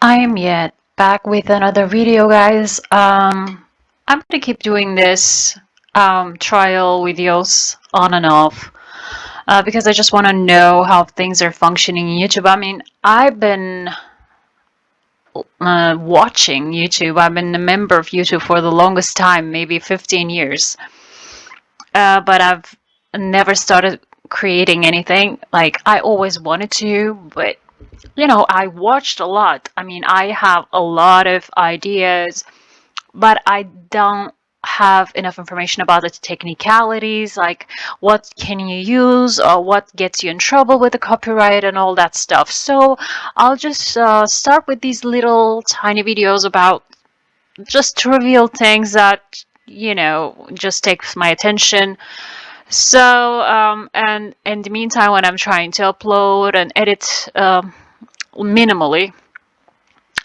I am yet back with another video, guys. I'm gonna keep doing this trial videos on and off because I just want to know how things are functioning in YouTube. I mean, I've been watching YouTube. I've been a member of YouTube for the longest time, maybe 15 years, but I've never started creating anything. Like, I always wanted to, but I watched a lot. I mean, I have a lot of ideas, but I don't have enough information about the technicalities, like what can you use or what gets you in trouble with the copyright and all that stuff. So I'll just start with these little tiny videos about just trivial things that just takes my attention. So and in the meantime, when I'm trying to upload and edit minimally,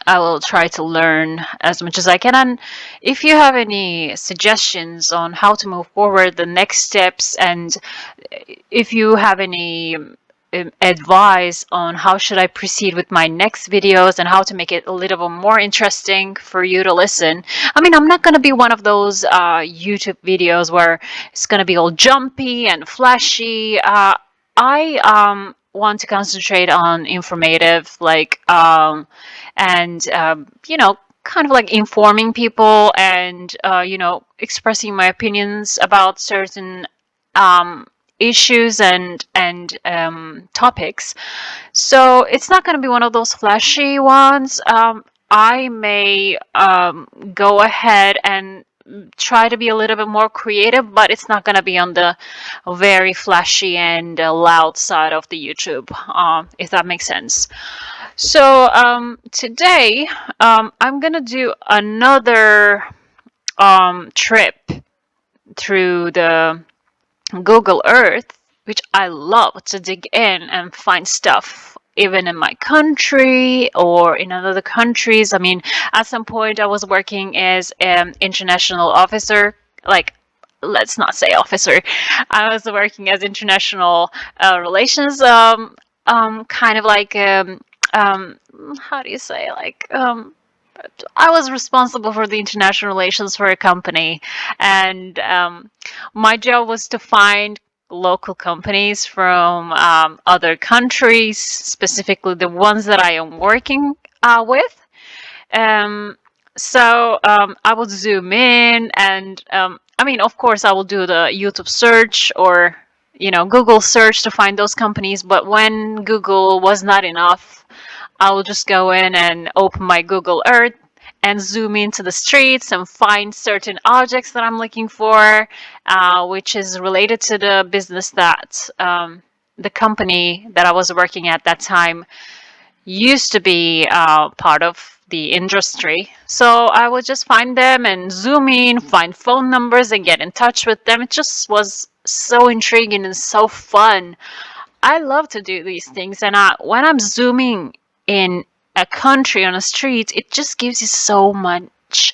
I will try to learn as much as I can. And if you have any suggestions on how to move forward, the next steps, and if you have any advice on how should I proceed with my next videos and how to make it a little bit more interesting for you to listen. I mean, I'm not going to be one of those YouTube videos where it's going to be all jumpy and flashy. I want to concentrate on informative, like and kind of like informing people and expressing my opinions about certain um, issues and topics. So it's not going to be one of those flashy ones. I may go ahead and try to be a little bit more creative, but it's not going to be on the very flashy and loud side of the YouTube, if that makes sense. So today I'm gonna do another trip through the Google Earth, which I love to dig in and find stuff, even in my country or in other countries. I mean, at some point I was working as an international officer, like, let's not say officer. I was working as international relations, kind of like um, how do you say, like, I was responsible for the international relations for a company, and my job was to find local companies from other countries, specifically the ones that I am working with. Um, so I will zoom in, and I mean, of course, I will do the YouTube search or Google search to find those companies. But when Google was not enough, I will just go in and open my Google Earth and zoom into the streets and find certain objects that I'm looking for, which is related to the business that the company that I was working at that time used to be part of the industry. So I would just find them and zoom in, find phone numbers, and get in touch with them. It just was so intriguing and so fun. I love to do these things, and when I'm zooming in a country on a street, it just gives you so much,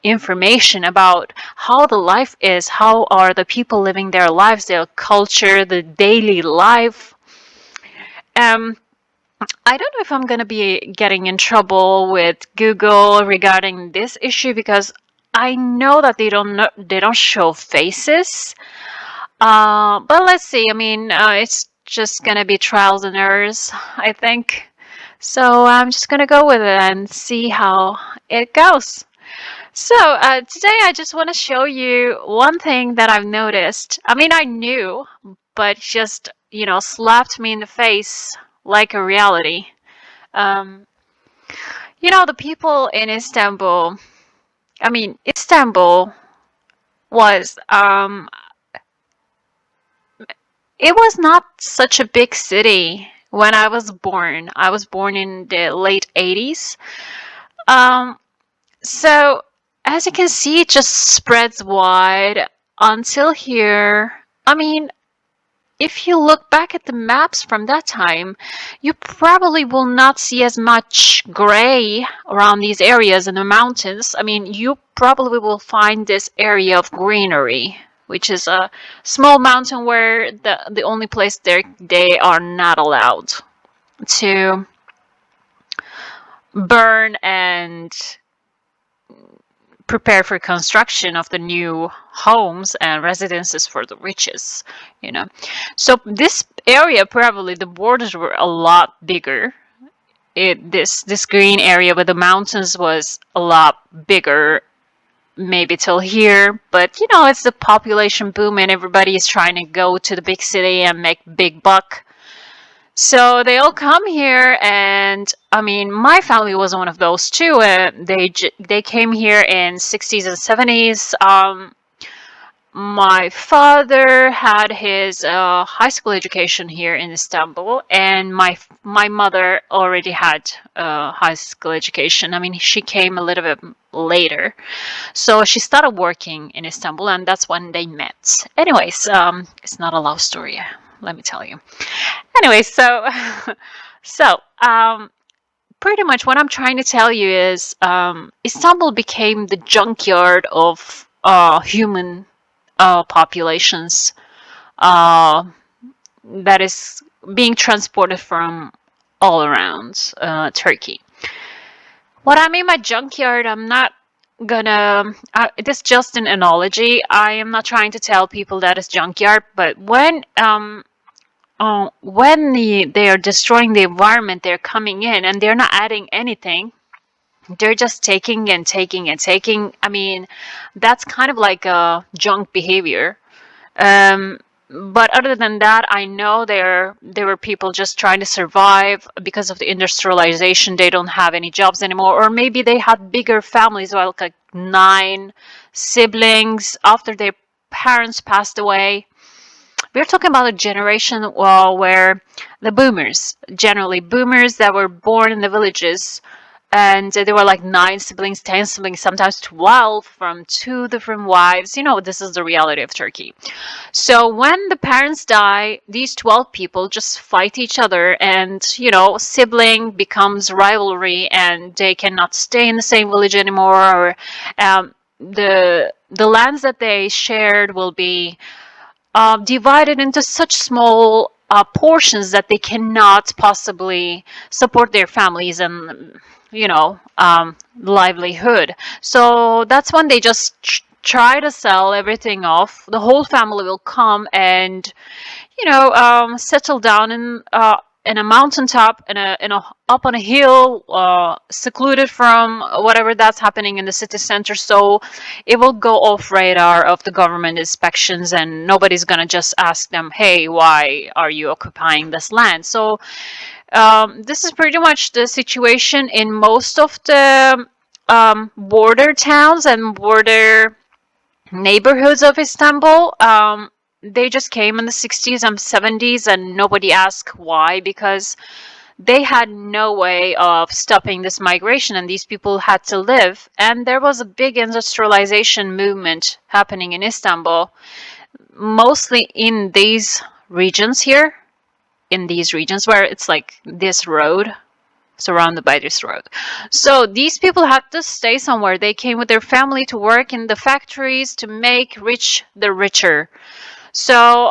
information about how the life is, how are the people living their lives, their culture, the daily life. Um, I don't know if I'm gonna be getting in trouble with Google regarding this issue because I know that they don't show faces. But let's see. I mean, it's just gonna be trials and errors, I think. So I'm just gonna go with it and see how it goes. So today I just want to show you one thing that I've noticed. I mean, I knew, but just slapped me in the face like a reality. Um, the people in Istanbul. I mean, Istanbul was it was not such a big city when I was born. I was born in the late 80s. Um, so as you can see, it just spreads wide until here. I mean, if you look back at the maps from that time, you probably will not see as much gray around these areas in the mountains. I mean, you probably will find this area of greenery, which is a small mountain where the only place they are not allowed to burn and prepare for construction of the new homes and residences for the riches, you know. So this area, probably the borders were a lot bigger. This green area with the mountains was a lot bigger, maybe till here, but you know, it's the population boom and everybody is trying to go to the big city and make big buck. So they all come here, and I mean, my family was one of those too. They came here in 60s and 70s. My father had his high school education here in Istanbul, and my mother already had high school education. I mean, she came a little bit later, so she started working in Istanbul, and that's when they met. Anyways, it's not a love story, let me tell you. Anyway, so so pretty much what I'm trying to tell you is Istanbul became the junkyard of human populations uh, that is being transported from all around Turkey. What I mean by junkyard, I'm not gonna. It is just an analogy. I am not trying to tell people that it's junkyard, but when they are destroying the environment, they're coming in and they're not adding anything. They're just taking and taking and taking. I mean, that's kind of like a junk behavior. Um, but other than that, I know there were people just trying to survive because of the industrialization. They don't have any jobs anymore, or maybe they had bigger families, like 9 siblings after their parents passed away. We're talking about a generation where the boomers, generally boomers that were born in the villages, and there were like 9 siblings, 10 siblings, sometimes 12 from 2 different wives. You know, this is the reality of Turkey. So when the parents die, these 12 people just fight each other, and you know, sibling becomes rivalry, and they cannot stay in the same village anymore. Or the lands that they shared will be divided into such small portions that they cannot possibly support their families and livelihood. So that's when they just try to sell everything off. The whole family will come and settle down in a mountaintop, in a up on a hill, secluded from whatever that's happening in the city center. So it will go off radar of the government inspections, and nobody's gonna just ask them, "Hey, why are you occupying this land?" So this is pretty much the situation in most of the border towns and border neighborhoods of Istanbul. They just came in the 60s and 70s, and nobody asked why, because they had no way of stopping this migration, and these people had to live. And there was a big industrialization movement happening in Istanbul, mostly in these regions here, in these regions where it's like this road, surrounded by this road. So these people had to stay somewhere. They came with their family to work in the factories to make rich the richer. So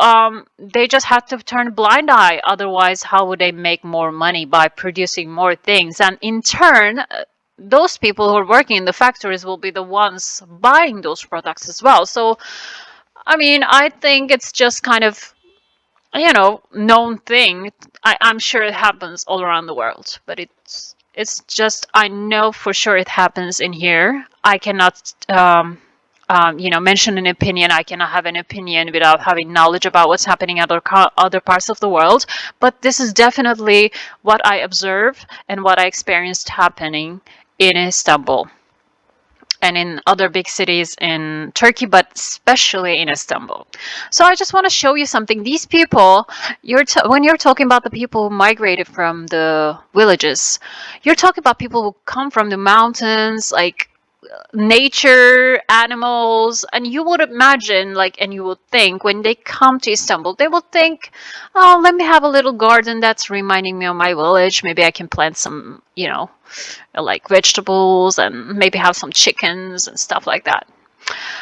they just had to turn a blind eye. Otherwise, how would they make more money by producing more things? And in turn, those people who are working in the factories will be the ones buying those products as well. So, I mean, I think it's just kind of known thing. I'm sure it happens all around the world, but it's just, I know for sure it happens in here. I cannot mention an opinion. I cannot have an opinion without having knowledge about what's happening in other parts of the world. But this is definitely what I observe and what I experienced happening in Istanbul and in other big cities in Turkey, but especially in Istanbul. So I just want to show you something. These people, when you're talking about the people who migrated from the villages, you're talking about people who come from the mountains, like nature, animals, and you would imagine, like, and you would think when they come to Istanbul, they will think, oh, let me have a little garden that's reminding me of my village. Maybe I can plant some, like vegetables, and maybe have some chickens and stuff like that.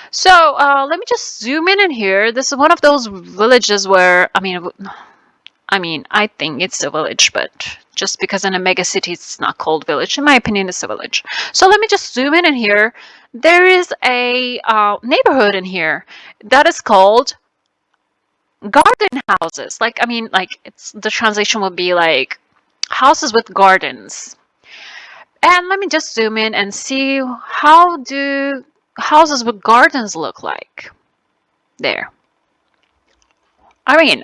So let me just zoom in here. This is one of those villages where, I mean, I mean, I think it's a village, but just because in a mega city it's not called village, in my opinion, it's a village. So let me just zoom in here. There is a neighborhood in here that is called garden houses. Like, I mean, like it's the translation would be like houses with gardens. And let me just zoom in and see how do houses with gardens look like there. I mean,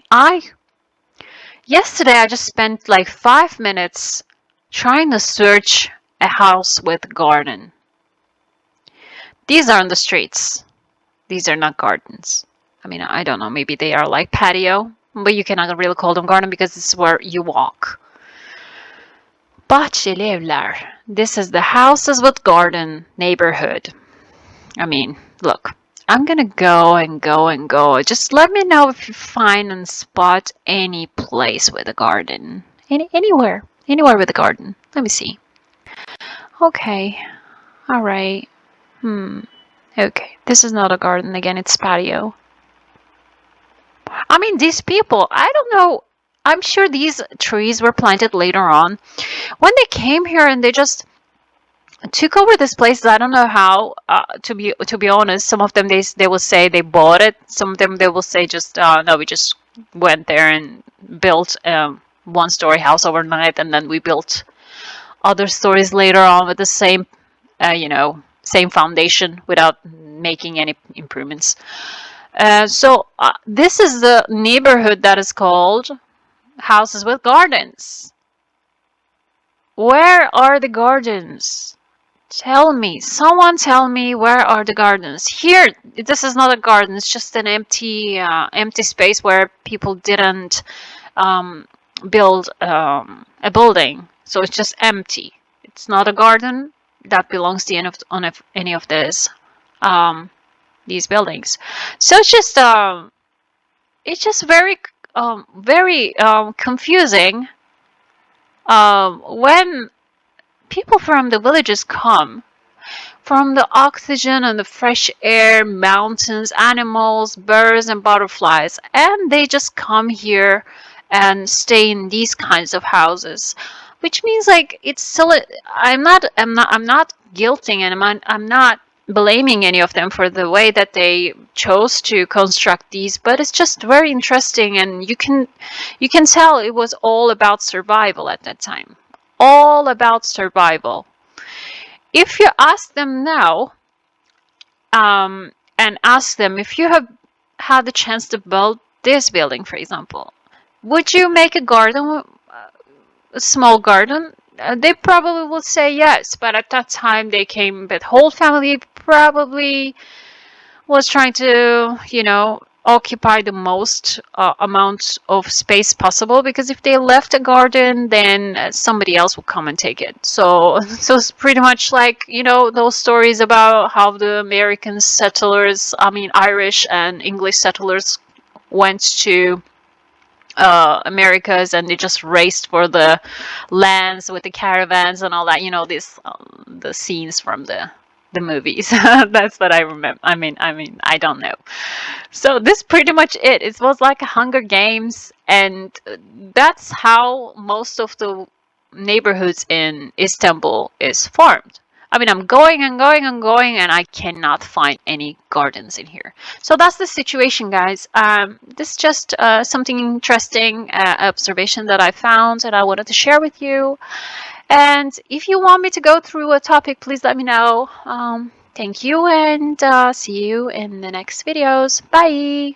yesterday I just spent like 5 minutes trying to search a house with garden. These are on the streets. These are not gardens. I mean, I don't know, maybe they are like patio, but you cannot really call them garden because it's where you walk. Bahçeli evler. This is the houses with garden neighborhood. I mean, look, I'm gonna go and go and go. Just let me know if you find and spot any place with a garden. Anywhere. Anywhere with a garden. Let me see. Okay. Alright. Okay. This is not a garden again, it's patio. I mean, these people, I don't know. I'm sure these trees were planted later on. When they came here and they just took over this place. I don't know how. To be honest, some of them they will say they bought it. Some of them they will say just no, we just went there and built a one-story house overnight, and then we built other stories later on with the same, same foundation without making any improvements. So this is the neighborhood that is called Houses with Gardens. Where are the gardens? Tell me, someone tell me, where are the gardens? Here, this is not a garden. It's just an empty space where people didn't build a building, so it's just empty. It's not a garden that belongs to any of these buildings. So it's just very confusing when people from the villages come from the oxygen and the fresh air, mountains, animals, birds, and butterflies, and they just come here and stay in these kinds of houses, which means like it's still. I'm not guilting, and I'm not blaming any of them for the way that they chose to construct these, but it's just very interesting, and you can tell it was all about survival at that time. All about survival. If you ask them now, and ask them if you have had the chance to build this building, for example, would you make a garden, a small garden? They probably will say yes, but at that time they came with whole family, probably was trying to, occupy the most amount of space possible, because if they left a garden, then somebody else will come and take it. So it's pretty much like, those stories about how the American settlers, I mean Irish and English settlers, went to Americas, and they just raced for the lands with the caravans and all that. This the scenes from the movies. That's what I remember. I mean, I don't know. So this pretty much it. It was like a Hunger Games, and that's how most of the neighborhoods in Istanbul is formed. I mean, I'm going and going and going, and I cannot find any gardens in here. So that's the situation, guys. This is just something interesting observation that I found, and I wanted to share with you. And if you want me to go through a topic, please let me know. Thank you, and see you in the next videos. Bye!